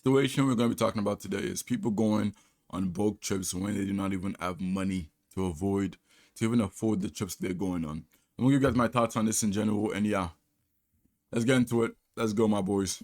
Situation we're going to be talking about today is people going on bulk trips when they do not even have money to even afford the trips they're going on. I'm going to give you guys my thoughts on this in general, and yeah, let's get into it. Let's go, my boys.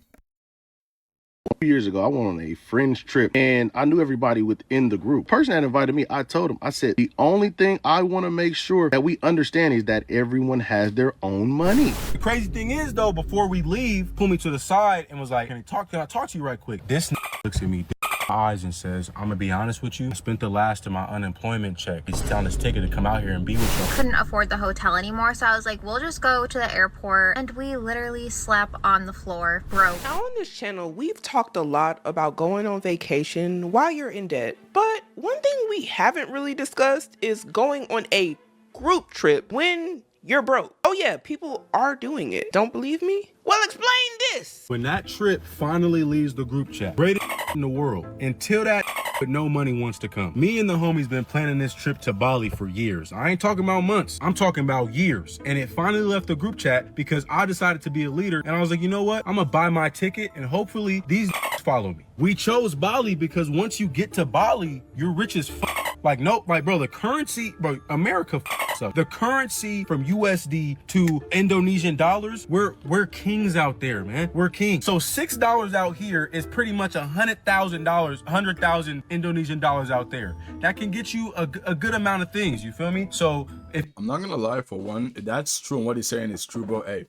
Few years ago, I went on a friend's trip and I knew everybody within the group. Person that invited me, I told him, I said, the only thing I want to make sure that we understand is that everyone has their own money. The crazy thing is though, before we leave, pulled me to the side and was like, can I talk to you right quick? This looks at me eyes and says, I'm gonna be honest with you, I spent the last of my unemployment check. He's telling his ticket to come out here and be with you. Couldn't afford the hotel anymore, so I was like, we'll just go to the airport, and we literally slept on the floor, broke. Now on this channel, we've talked a lot about going on vacation while you're in debt, but one thing we haven't really discussed is going on a group trip when you're broke. Oh yeah, people are doing it. Don't believe me? Well, explain this. When that trip finally leaves the group chat, greatest in the world, until that but no money wants to come. Me and the homies been planning this trip to Bali for years. I ain't talking about months, I'm talking about years. And it finally left the group chat because I decided to be a leader. And I was like, you know what? I'm gonna buy my ticket and hopefully these follow me. We chose Bali because once you get to Bali, you're rich as fuck. Like, nope, like, bro, the currency, bro, America up. The currency from USD to Indonesian dollars, we're kings out there, man. We're kings. So $6 out here is pretty much $100,000 Indonesian dollars out there. That can get you a good amount of things, you feel me? So if I'm not gonna lie, for one, that's true, and what he's saying is true, bro. Hey,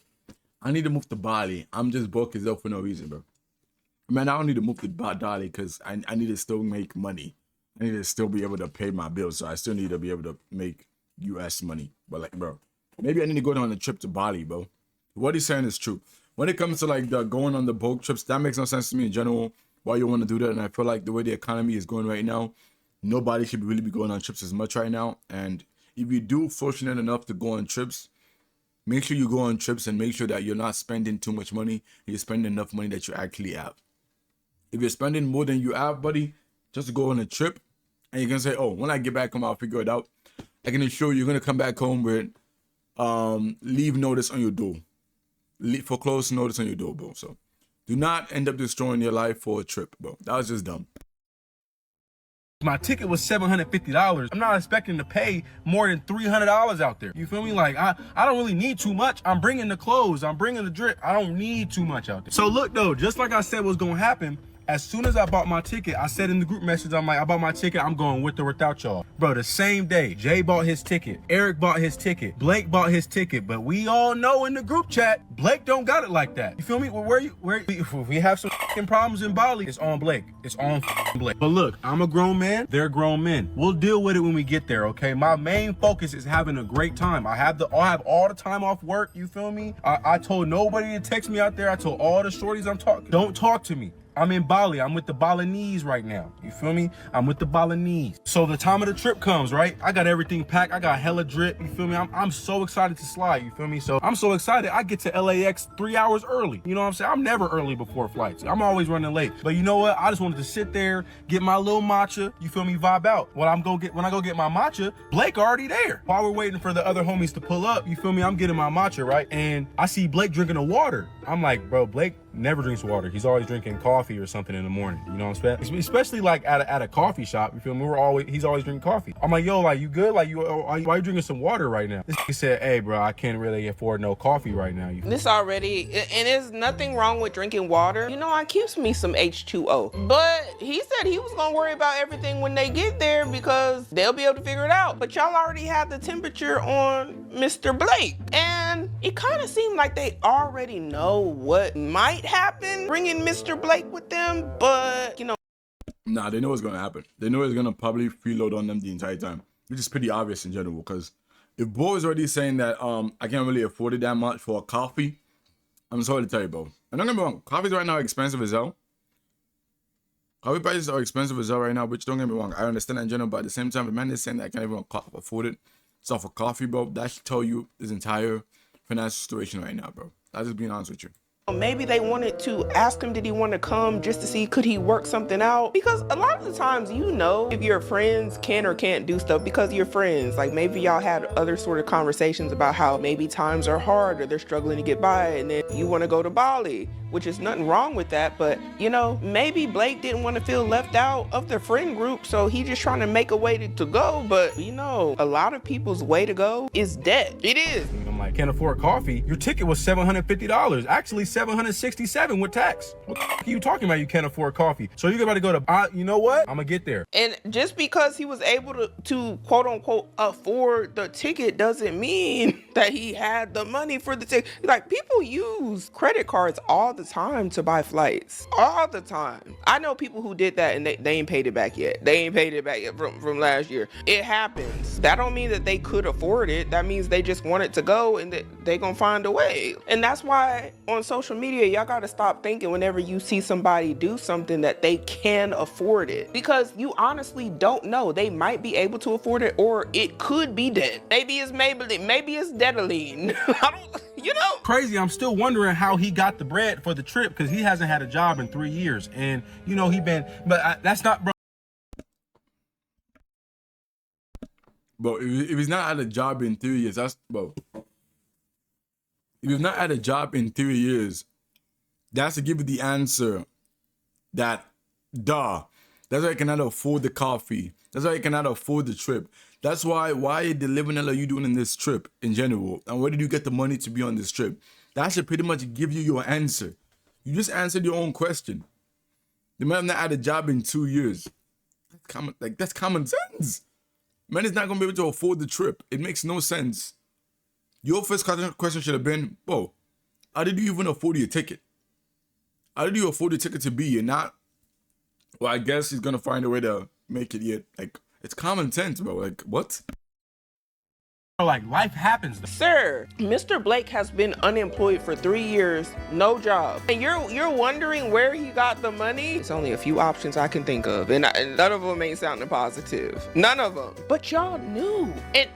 I need to move to Bali. I'm just broke as hell for no reason, bro. Man, I don't need to move to Bali because I need to still make money. I need to still be able to pay my bills, so I still need to be able to make US money. But like, bro, maybe I need to go on a trip to Bali, bro. What he's saying is true. When it comes to like the going on the bulk trips, that makes no sense to me in general, why you want to do that. And I feel like the way the economy is going right now, nobody should really be going on trips as much right now. And if you do fortunate enough to go on trips, make sure you go on trips and make sure that you're not spending too much money. You're spending enough money that you actually have. If you're spending more than you have, buddy, just go on a trip and you can say, oh, when I get back home, I'll figure it out. I can assure you, you're going to come back home with leave notice on your door. Foreclosed notice on your door, bro. So do not end up destroying your life for a trip, bro. That was just dumb. my ticket was $750, I'm not expecting to pay more than $300 out there. You feel me? Like, I don't really need too much. I'm bringing the clothes, I'm bringing the drip. I don't need too much out there. So look though, just like I said was gonna happen, as soon as I bought my ticket, I said in the group message, I'm like, I bought my ticket, I'm going with or without y'all. Bro, the same day, Jay bought his ticket, Eric bought his ticket, Blake bought his ticket, but we all know in the group chat, Blake don't got it like that. You feel me? If we have some problems in Bali, it's on Blake. It's on Blake. But look, I'm a grown man, they're grown men. We'll deal with it when we get there, okay? My main focus is having a great time. I'll have all the time off work, you feel me? I told nobody to text me out there. I told all the shorties I'm talking, don't talk to me. I'm in Bali. I'm with the Balinese right now. You feel me? I'm with the Balinese. So the time of the trip comes, right? I got everything packed. I got hella drip. You feel me? I'm so excited to slide. You feel me? So I'm so excited. I get to LAX 3 hours early. You know what I'm saying? I'm never early before flights. I'm always running late. But you know what? I just wanted to sit there, get my little matcha. You feel me? Vibe out. When I go get my matcha, Blake already there. While we're waiting for the other homies to pull up, you feel me? I'm getting my matcha, right? And I see Blake drinking the water. I'm like, bro, Blake never drinks water. He's always drinking coffee or something in the morning. You know what I'm saying? Especially like at a coffee shop. You feel me? He's always drinking coffee. I'm like, yo, like, you good? Like, why you drinking some water right now? He said, hey, bro, I can't really afford no coffee right now. This already, and there's nothing wrong with drinking water. You know, I keeps me some H2O. But he said he was gonna worry about everything when they get there because they'll be able to figure it out. But y'all already have the temperature on Mr. Blake. And it kind of seemed like they already know what might happen bringing Mr. Blake with them, but you know. Nah, they know what's gonna happen. They know it's gonna probably freeload on them the entire time, which is pretty obvious in general. Because if Bo is already saying that I can't really afford it that much for a coffee, I'm sorry to tell you, bro. And don't get me wrong, coffees right now are expensive as hell. Coffee prices are expensive as hell right now, which don't get me wrong, I understand that in general, but at the same time, the man is saying that I can't even afford it. So for coffee, bro, that should tell you his entire financial situation right now, bro. I'll just being honest with you. Maybe they wanted to ask him, did he want to come just to see, could he work something out? Because a lot of the times, you know, if your friends can or can't do stuff because you're friends. Like maybe y'all had other sort of conversations about how maybe times are hard or they're struggling to get by, and then you want to go to Bali, which is nothing wrong with that. But, you know, maybe Blake didn't want to feel left out of the friend group, so he just trying to make a way to go. But, you know, a lot of people's way to go is debt. It is. I'm like, can't afford coffee. Your ticket was $750. Actually, $767 with tax. What the fuck are you talking about? You can't afford coffee. So you're about to go to, you know what? I'm gonna get there. And just because he was able to quote unquote afford the ticket doesn't mean that he had the money for the ticket. Like people use credit cards all the time to buy flights. All the time. I know people who did that and they ain't paid it back yet. They ain't paid it back yet from last year. It happens. That don't mean that they could afford it. That means they just wanted to go and they gonna find a way. And that's why on social media, y'all gotta stop thinking whenever you see somebody do something that they can afford it. Because you honestly don't know. They might be able to afford it, or it could be debt. Maybe it's Maybelline, maybe it's Detaline. I don't, you know. Crazy, I'm still wondering how he got the bread for the trip, because he hasn't had a job in 3 years. And, you know, that's not, bro. Bro, if he's not at a job in 3 years, that's, bro. If he's not at a job in 3 years, that's to give you the answer that, duh. That's why I cannot afford the coffee. That's why I cannot afford the trip. That's why the living hell are you doing in this trip in general? And where did you get the money to be on this trip? That should pretty much give you your answer. You just answered your own question. The man not had a job in 2 years. That's common sense. Man is not gonna be able to afford the trip. It makes no sense. Your first question should have been, bro, how did you even afford your ticket? How did you afford the ticket to be? And not, well, I guess he's gonna find a way to make it yet. Like, it's common sense, bro. Like, what? Like, life happens. Sir, Mr. Blake has been unemployed for 3 years, no job. And you're wondering where he got the money? It's only a few options I can think of, and none of them ain't sounding positive. None of them. But y'all knew. And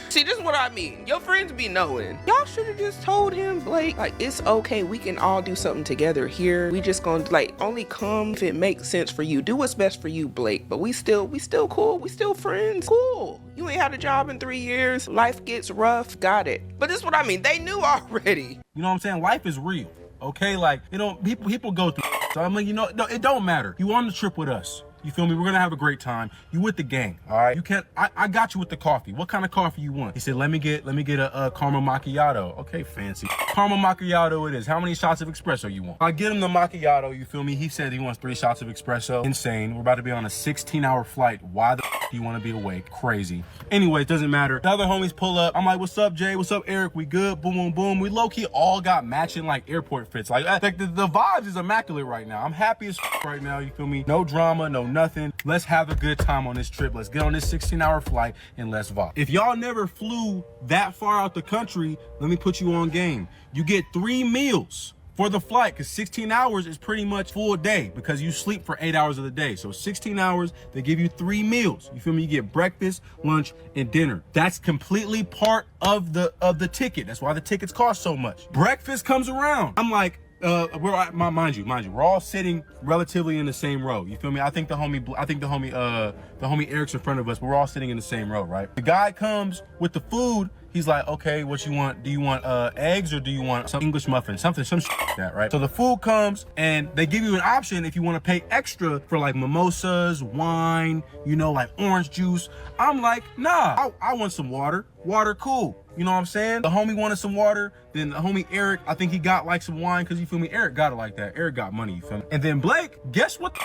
see, this is what I mean. Your friends be knowing. Y'all should have just told him, Blake, like, it's okay. We can all do something together here. We just gonna, like, only come if it makes sense for you. Do what's best for you, Blake. But we still cool. We still friends. Cool. You ain't had a job in 3 years. Life gets rough. Got it. But this is what I mean. They knew already. You know what I'm saying? Life is real. Okay? Like, you know, people go through. So I'm like, you know, no, it don't matter. You on the trip with us. You feel me? We're gonna have a great time. You with the gang, all right? You can't. I got you with the coffee. What kind of coffee you want? He said, let me get a caramel macchiato. Okay, fancy. Caramel macchiato it is. How many shots of espresso you want? I get him the macchiato. You feel me? He said he wants 3 shots of espresso. Insane. We're about to be on a 16-hour flight. Why the do you want to be awake? Crazy. Anyway, it doesn't matter. The other homies pull up. I'm like, what's up, Jay? What's up, Eric? We good? Boom, boom, boom. We low-key all got matching like airport fits. Like the vibes is immaculate right now. I'm happy as right now. You feel me? No drama, no nothing. Let's have a good time on this trip. Let's get on this 16-hour flight and let's vibe. If y'all never flew that far out the country, let me put you on game. You get 3 meals for the flight, because 16 hours is pretty much full day because you sleep for 8 hours of the day. So 16 hours, they give you 3 meals. You feel me? You get breakfast, lunch, and dinner. That's completely part of the ticket. That's why the tickets cost so much. Breakfast comes around. I'm like, mind you, we're all sitting relatively in the same row. You feel me? I think the homie Eric's in front of us, but we're all sitting in the same row, right? The guy comes with the food. He's like, okay, what you want? Do you want eggs or do you want some English muffins? Some shit like that, right? So the food comes and they give you an option if you want to pay extra for like mimosas, wine, you know, like orange juice. I'm like, nah, I want some water. Water, cool. You know what I'm saying? The homie wanted some water. Then the homie Eric, I think he got like some wine, because you feel me? Eric got it like that. Eric got money, you feel me? And then Blake, guess what?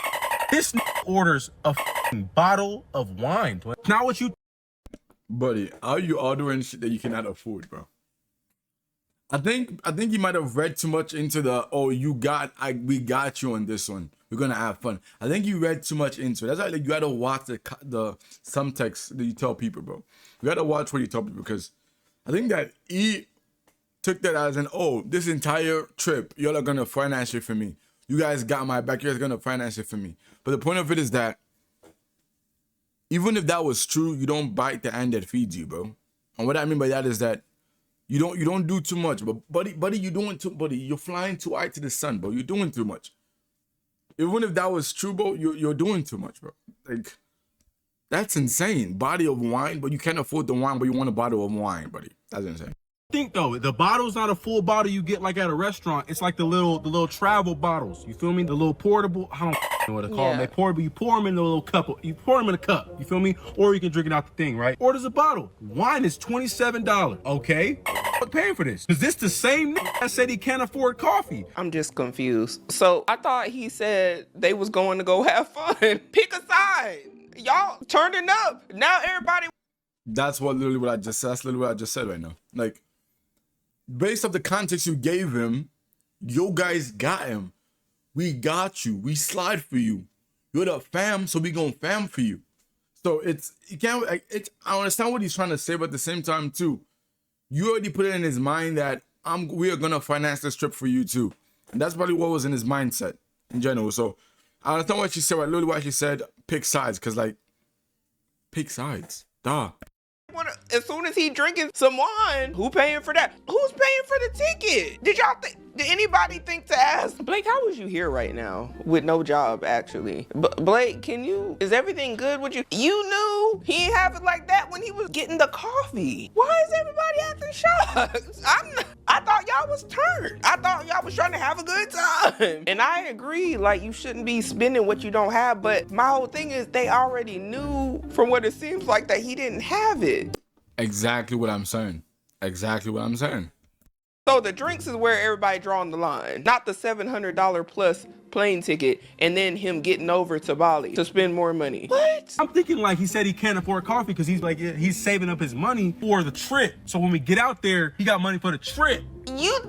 This orders a bottle of wine. It's not what you... Buddy, how are you ordering shit that you cannot afford, bro? I think you might have read too much into the, oh, we got you on this one. We're gonna have fun. I think you read too much into it. That's why, like, you gotta watch the some text that you tell people, bro. You gotta watch what you tell people, because I think that he took that as an, oh, this entire trip, y'all are gonna finance it for me. You guys got my back. You guys are gonna finance it for me. But the point of it is that even if that was true, you don't bite the hand that feeds you, bro. And what I mean by that is that You don't do too much, but buddy, you're flying too high to the sun, bro. You're doing too much. Even if that was true, bro, you're doing too much, bro. Like, that's insane. Bottle of wine, but you can't afford the wine, but you want a bottle of wine, buddy. That's insane. Think though, the bottle's not a full bottle you get like at a restaurant. It's like the little travel bottles. You feel me? The little portable. I don't know what to call them. They portable. You pour them in the little cup. You pour them in a cup. You feel me? Or you can drink it out the thing, right? Or there's a bottle. Wine is $27. Okay, I'm paying for this. Is this the same that said he can't afford coffee? I'm just confused. So I thought he said they was going to go have fun. Pick a side. Y'all turning up. Now everybody. That's literally what I just said. That's literally what I just said right now. Like, based off the context you gave him, you guys got him. We got you. We slide for you. You're the fam, so we gonna fam for you. So you can't. I understand what he's trying to say, but at the same time too, you already put it in his mind that we are gonna finance this trip for you too, and that's probably what was in his mindset in general. So I understand what she said. Right? Literally what she said. Pick sides, cause like, pick sides. Duh. As soon as he drinking some wine, who paying for that? Who's paying for the ticket? Did anybody think to ask? Blake, how was you here right now with no job, actually? Blake, is everything good with you? You knew he didn't have it like that when he was getting the coffee. Why is everybody acting shocked? I thought y'all was turned. I thought y'all was trying to have a good time. And I agree, like, you shouldn't be spending what you don't have, but my whole thing is they already knew from what it seems like that he didn't have it. Exactly what I'm saying. Exactly what I'm saying. So the drinks is where everybody drawing the line, not the $700 plus plane ticket and then him getting over to Bali to spend more money. What? I'm thinking like he said he can't afford coffee because he's saving up his money for the trip. So when we get out there, he got money for the trip. Y'all.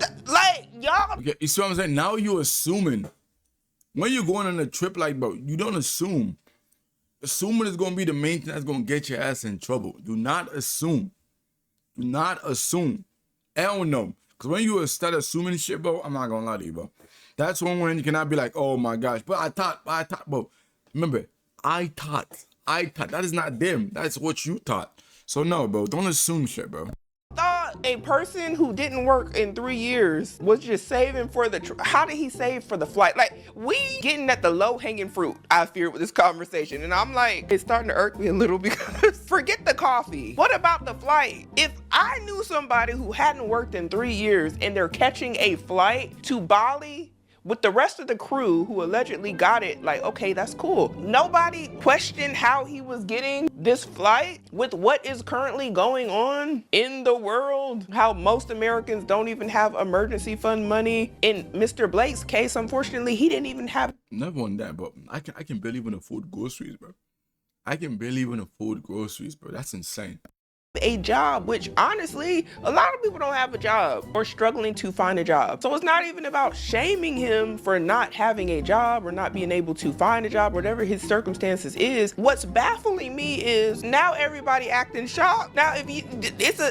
Okay, you see what I'm saying? Now you're assuming. When you're going on a trip, like, bro, you don't assume. Assuming is gonna be the main thing that's gonna get your ass in trouble. Do not assume. Do not assume. Hell no. Because when you start assuming shit, bro, I'm not gonna lie to you, bro. That's when you cannot be like, oh my gosh. But I thought, bro. Remember, I thought. That is not them. That's what you thought. So no, bro, don't assume shit, bro. Thought a person who didn't work in 3 years was just saving for the how did he save for the flight? Like, we getting at the low-hanging fruit, I fear, with this conversation. And I'm like, it's starting to irk me a little because forget the coffee. What about the flight? If I knew somebody who hadn't worked in 3 years and they're catching a flight to Bali with the rest of the crew who allegedly got it, like, okay, that's cool. Nobody questioned how he was getting this flight with what is currently going on in the world, how most Americans don't even have emergency fund money. In Mr. Blake's case, unfortunately, he didn't even have. Never on that, bro. I can barely even afford groceries, bro. I can barely even afford groceries, bro. That's insane. A job, which honestly, a lot of people don't have a job or struggling to find a job. So it's not even about shaming him for not having a job or not being able to find a job, whatever his circumstances is. What's baffling me is now everybody acting shocked. Now, if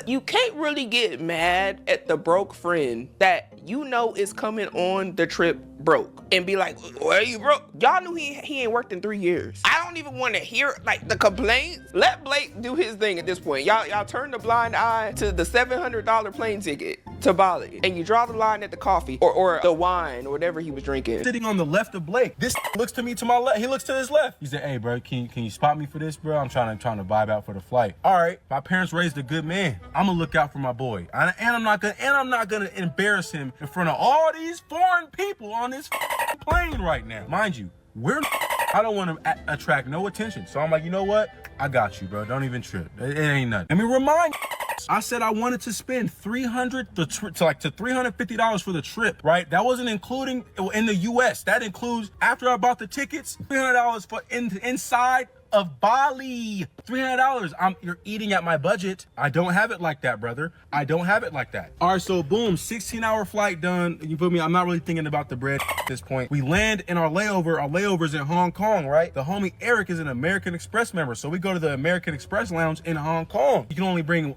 you can't really get mad at the broke friend that you know is coming on the trip broke and be like, why are you broke? Y'all knew he ain't worked in 3 years. I don't even want to hear like the complaints. Let Blake do his thing at this point. Y'all turn the blind eye to the $700 plane ticket to Bali and you draw the line at the coffee or the wine or whatever he was drinking. Sitting on the left of Blake. This looks to me to my left. He looks to his left. He said, hey, bro, can you spot me for this, bro? I'm trying to vibe out for the flight. All right, my parents raised a good man. I'm gonna look out for my boy. And I'm not gonna embarrass him in front of all these foreign people on this plane right now. Mind you, I don't want to attract no attention. So I'm like, you know what? I got you, bro. Don't even trip. It ain't nothing. Let me remind you, I said I wanted to spend $350 for the trip, right? That wasn't including in the US. That includes, after I bought the tickets, $300 for inside of Bali. $300. You're eating at my budget. I don't have it like that, brother. I don't have it like that. All right, so boom, 16-hour flight done. You feel me? I'm not really thinking about the bread at this point. We land in our layover. Our layover's in Hong Kong, right? The homie Eric is an American Express member, so we go to the American Express lounge in Hong Kong. You can only bring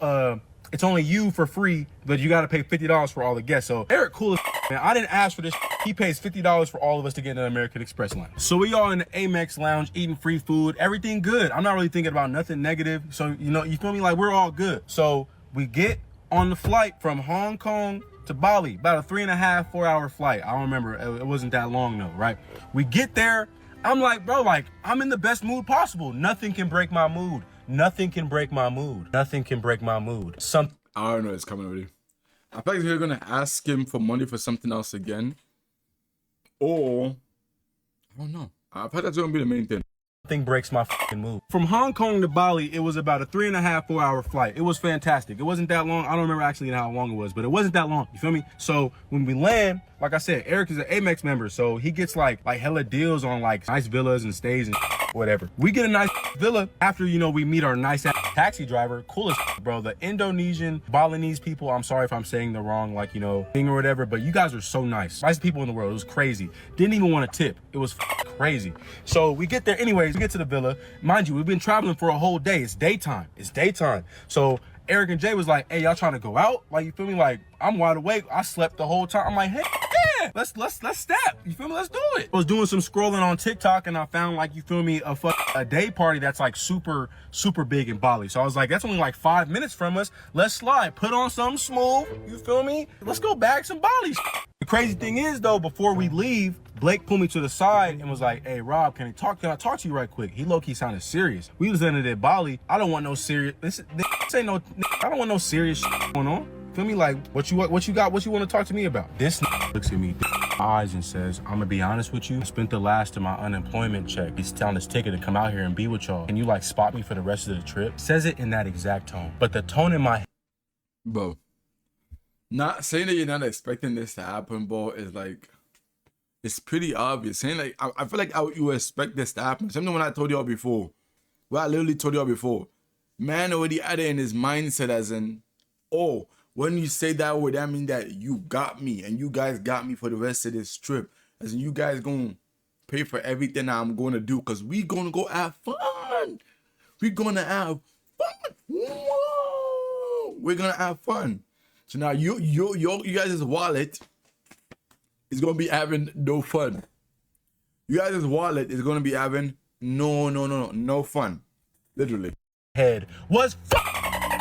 it's only you for free, but you got to pay $50 for all the guests. So Eric, cool as man. I didn't ask for this. He pays $50 for all of us to get in the American Express lounge. So we all in the Amex lounge, eating free food, everything good. I'm not really thinking about nothing negative. So, you know, you feel me? Like, we're all good. So we get on the flight from Hong Kong to Bali, about a 3.5, 4-hour flight. I don't remember. It wasn't that long though, right? We get there. I'm like, bro, like, I'm in the best mood possible. Nothing can break my mood. Nothing can break my mood. Nothing can break my mood. I don't know. It's coming already. I feel like they're gonna ask him for money for something else again, or I don't know. I feel like that's gonna be the main thing. Nothing breaks my fucking mood. From Hong Kong to Bali, it was about a 3.5, 4-hour flight. It was fantastic. It wasn't that long. I don't remember actually how long it was, but it wasn't that long. You feel me? So when we land, like I said, Eric is an Amex member, so he gets like hella deals on like nice villas and stays and whatever. We get a nice villa after, you know, we meet our nice taxi driver. Coolest, bro. The Indonesian, Balinese people, I'm sorry if I'm saying the wrong, like, you know, thing or whatever, but you guys are so nice. Nice people in the world. It was crazy. Didn't even want to tip. It was crazy. So we get there anyways. We get to the villa. Mind you, we've been traveling for a whole day. It's daytime. It's daytime. So Eric and Jay was like, hey, y'all trying to go out? Like, you feel me? Like, I'm wide awake. I slept the whole time. I'm like, hey, yeah, let's step. You feel me? Let's do it. I was doing some scrolling on TikTok and I found, like, you feel me, a day party that's like super big in Bali. So I was like, that's only like 5 minutes from us. Let's slide. Put on something smooth. You feel me? Let's go bag some Bali. The crazy thing is though, before we leave, Blake pulled me to the side and was like, hey, Rob, can I talk to you right quick? He low-key sounded serious. We was ended at Bali. I don't want no serious, this ain't no, I don't want no serious going on. Feel me? Like, what you got, what you want to talk to me about? This looks at me eyes and says, I'm gonna be honest with you. I spent the last of my unemployment check. He's telling his ticket to come out here and be with y'all. Can you like spot me for the rest of the trip? Says it in that exact tone. But the tone in my Bro, not saying that you're not expecting this to happen, bro, is like, it's pretty obvious. Saying like, I feel like you expect this to happen. Something when I told y'all before, what I literally told y'all before, man already had it in his mindset as in, oh, when you say that word, that means that you got me and you guys got me for the rest of this trip. As in, you guys gonna pay for everything I'm gonna do because we gonna go have fun. We're gonna have fun. Whoa. We're gonna have fun. So now you guys' wallet is gonna be having no fun. You guys' wallet is gonna be having no fun. Literally. head was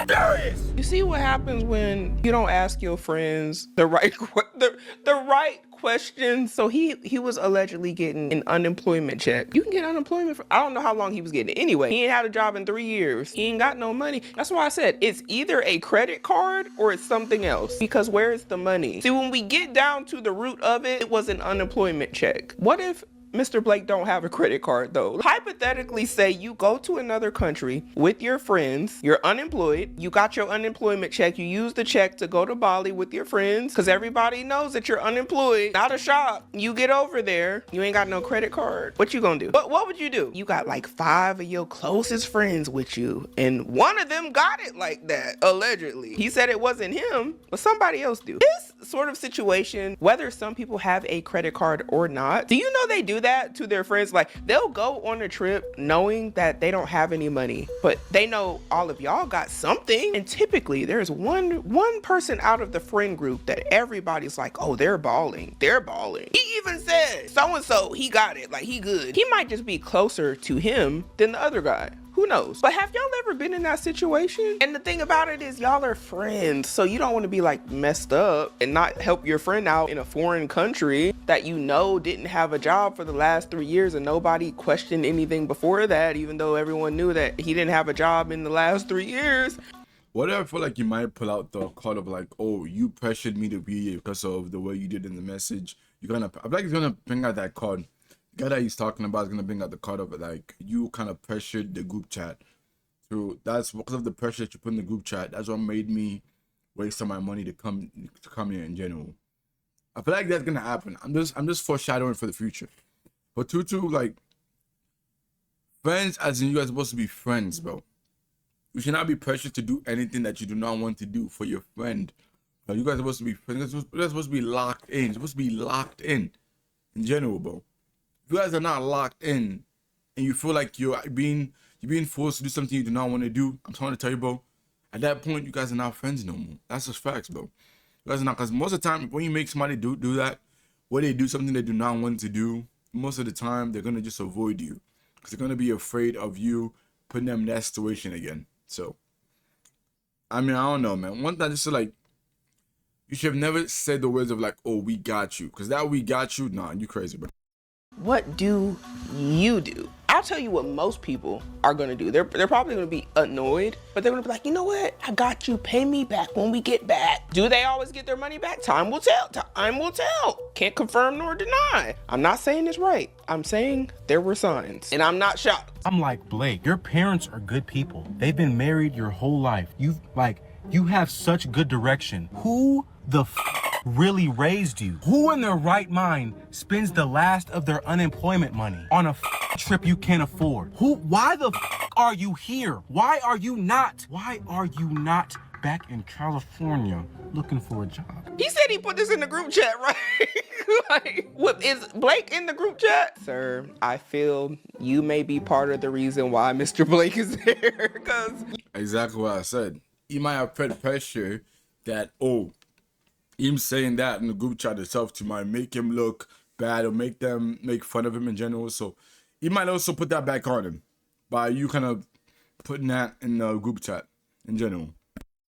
furious. You see what happens when you don't ask your friends the right the right questions. So he was allegedly getting an unemployment check. You can get unemployment for, I don't know how long he was getting it. Anyway, he ain't had a job in 3 years. He ain't got no money. That's why I said it's either a credit card or it's something else. Because where is the money? See, when we get down to the root of it, it was an unemployment check. What if Mr. Blake don't have a credit card though? Hypothetically say you go to another country with your friends, you're unemployed, you got your unemployment check, you use the check to go to Bali with your friends because everybody knows that you're unemployed, not a shop. You get over there, you ain't got no credit card. What you gonna do? What would you do? You got like 5 of your closest friends with you and one of them got it like that, allegedly. He said it wasn't him, but somebody else do. This sort of situation, whether some people have a credit card or not, do you know they do that to their friends? Like they'll go on a trip knowing that they don't have any money, but they know all of y'all got something. And typically there's one person out of the friend group that everybody's like, oh, they're balling. He even said so-and-so, he got it, like he good. He might just be closer to him than the other guy. Who knows? But have y'all ever been in that situation? And the thing about it is y'all are friends, so you don't want to be like messed up and not help your friend out in a foreign country that you know didn't have a job for the last 3 years and nobody questioned anything before that, even though everyone knew that he didn't have a job in the last 3 years. What if I feel like you might pull out the card of like, oh, you pressured me to be here because of the way you did in the message. I feel like he's gonna bring out that card. The guy that he's talking about is gonna bring out the card of it, like you kind of pressured the group chat. So that's because of the pressure that you put in the group chat. That's what made me waste some of my money to come here in general. I feel like that's gonna happen. I'm just foreshadowing for the future. But Tutu, like, friends, as in you guys are supposed to be friends, bro. You should not be pressured to do anything that you do not want to do for your friend. Like, you guys are supposed to be friends. You're supposed to be locked in. You're supposed to be locked in general, bro. If you guys are not locked in and you feel like you're being forced to do something you do not want to do, I'm trying to tell you, bro, at that point, you guys are not friends no more. That's just facts, bro. You guys are not, because most of the time, when you make somebody do that, when they do something they do not want to do, most of the time, they're going to just avoid you because they're going to be afraid of you putting them in that situation again. So, I mean, I don't know, man. One thing, just like, you should have never said the words of like, "Oh, we got you," because that "we got you," nah, you crazy, bro. What do you do? I'll tell you what most people are gonna do. They're probably gonna be annoyed, but they're gonna be like, you know what? I got you. Pay me back when we get back. Do they always get their money back? Time will tell. Time will tell. Can't confirm nor deny. I'm not saying it's right. I'm saying there were signs, and I'm not shocked. I'm like, Blake, your parents are good people. They've been married your whole life. You have such good direction. Who the really raised you? Who in their right mind spends the last of their unemployment money on a trip you can't afford? Why the are you here? Why are you not back in California looking for a job? He said he put this in the group chat, right? Like, what, is Blake in the group chat? Sir, I feel you may be part of the reason why Mr. Blake is there, because Exactly what I said. He might have felt pressure that, oh, him saying that in the group chat itself to might make him look bad or make them make fun of him in general. So he might also put that back on him by you kind of putting that in the group chat in general.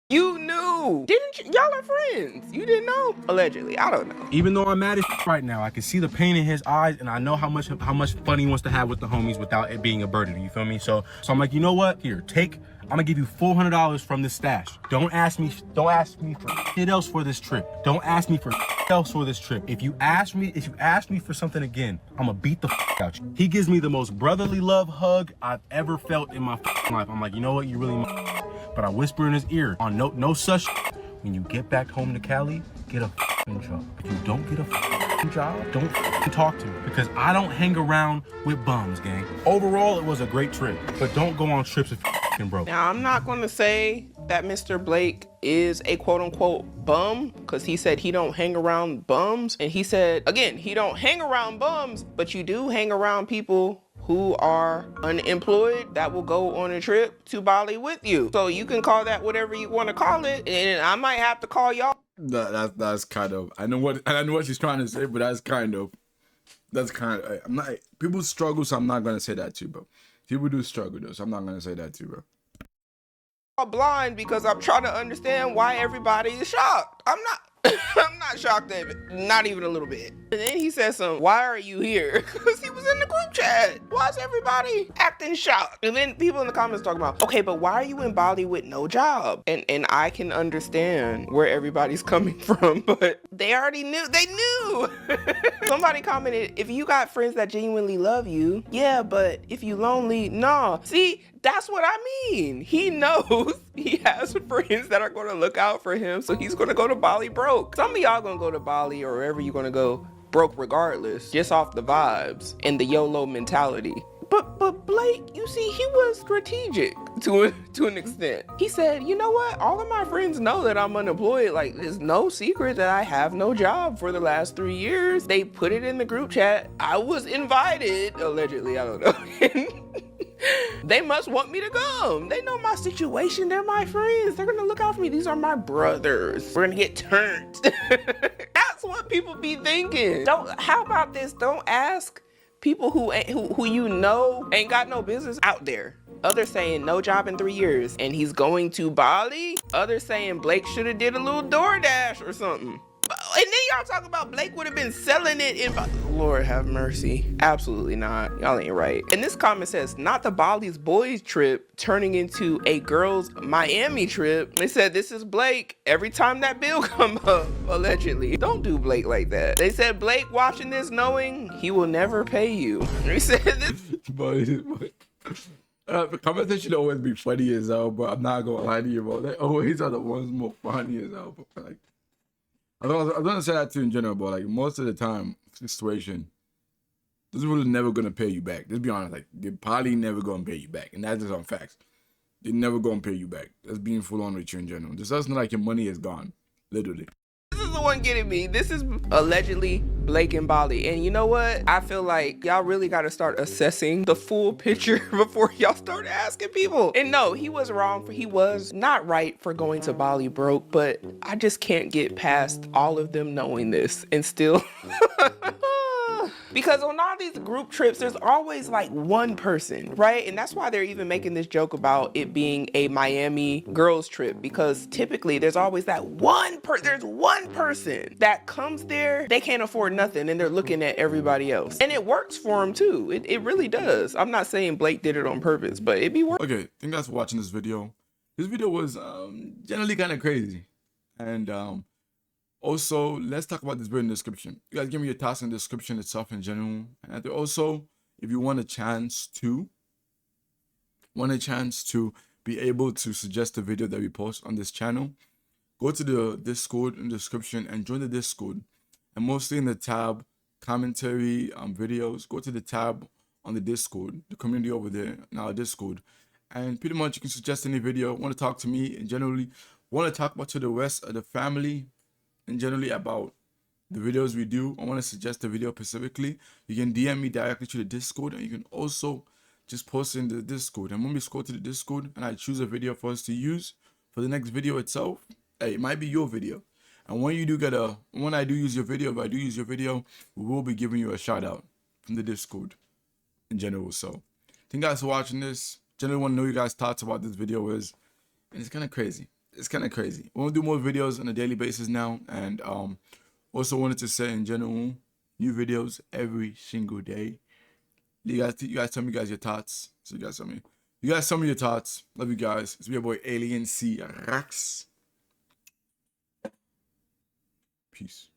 you knew. Didn't you? Y'all are friends. You didn't know? Allegedly. I don't know. Even though I'm mad as right now, I can see the pain in his eyes, and I know how much fun he wants to have with the homies without it being a burden. You feel me? So I'm like, you know what? Here, I'm gonna give you $400 from this stash. Don't ask me for shit else for this trip. Don't ask me for shit else for this trip. If you ask me for something again, I'm gonna beat the out you. He gives me the most brotherly love hug I've ever felt in my life. I'm like, you know what? You really but I whisper in his ear on no such when you get back home to Cali, get a job. If you don't get a job, don't talk to me, because I don't hang around with bums, gang. Overall, it was a great trip, but don't go on trips if you're broke. Now, I'm not going to say that Mr. Blake is a quote-unquote bum, because he said he don't hang around bums. And he said, again, he don't hang around bums, but you do hang around people who are unemployed that will go on a trip to Bali with you. So you can call that whatever you want to call it, and I might have to call y'all. That's kind of, I know what she's trying to say, but that's kind of I'm not, people struggle, so I'm not gonna say that too, bro. People do struggle though, so I'm not gonna say that too, bro. Blind because I'm trying to understand why everybody is shocked. I'm not shocked at it, not even a little bit. And then he said why are you here? Because he was in the group chat. Why is everybody acting shocked? And then people in the comments talking about, okay, but why are you in Bali with no job? And I can understand where everybody's coming from, but they already knew. They knew. Somebody commented, if you got friends that genuinely love you, yeah, but if you lonely, nah. See, that's what I mean. He knows he has friends that are going to look out for him, so he's going to go to Bali broke. Some of y'all going to go to Bali or wherever you're going to go broke regardless, just off the vibes and the YOLO mentality. But Blake, you see, he was strategic to an extent. He said, you know what? All of my friends know that I'm unemployed. Like, there's no secret that I have no job for the last 3 years. They put it in the group chat. I was invited, allegedly, I don't know. They must want me to come. They know my situation. They're my friends. They're gonna look out for me. These are my brothers. We're gonna get turned. That's what people be thinking. How about this? Don't ask people who you know ain't got no business out there. Others saying no job in 3 years and he's going to Bali. Others saying Blake should have did a little DoorDash or something. And then y'all talk about Blake would have been selling it in Lord have mercy. Absolutely not. Y'all ain't right. And this comment says, not the Bali's boys trip turning into a girls Miami trip. They said, this is Blake. Every time that bill come up, allegedly. Don't do Blake like that. They said, Blake watching this knowing he will never pay you. They said this. The comments should always be funny as hell, but I'm not gonna lie to you, bro. They always are the ones more funny as hell, bro. Like, I was gonna say that too in general, but like most of the time, situation, this is really never gonna pay you back. Let's be honest, like they're probably never gonna pay you back, and that's just on facts. They're never gonna pay you back. That's being full on with you in general. Just doesn't like your money is gone, literally. This is the one getting me. This is allegedly Blake and Bali. And you know what? I feel like y'all really got to start assessing the full picture before y'all start asking people. And no, he was wrong. He was not right for going to Bali broke, but I just can't get past all of them knowing this and still Because on all these group trips, there's always like one person, right? And that's why they're even making this joke about it being a Miami girls trip, because typically there's always that there's one person that comes there, they can't afford nothing and they're looking at everybody else. And it works for them too. It really does. I'm not saying Blake did it on purpose, but it be working. Okay, thank you guys for watching this video. This video was generally kind of crazy. And also, let's talk about this video in the description. You guys give me your thoughts in the description itself in general. And also, if you want a chance to be able to suggest a video that we post on this channel, go to the Discord in the description and join the Discord. And mostly in the tab commentary videos, go to the tab on the Discord, the community over there, now Discord. And pretty much you can suggest any video, want to talk to me, and generally want to talk about to the rest of the family, and generally about the videos we do. I want to suggest a video specifically. You can DM me directly to the Discord, and you can also just post in the Discord. And when we scroll to the Discord and I choose a video for us to use for the next video itself, hey, it might be your video. And when you do when I do use your video, if I do use your video, we will be giving you a shout out from the Discord in general. So thank you guys for watching this. Generally want to know you guys' thoughts about this video and it's kind of crazy. It's kind of crazy. We'll do more videos on a daily basis now, and also wanted to say in general, new videos every single day. You guys tell me your thoughts. So you guys tell me your thoughts. Love you guys. It's your boy Aliencx. Peace.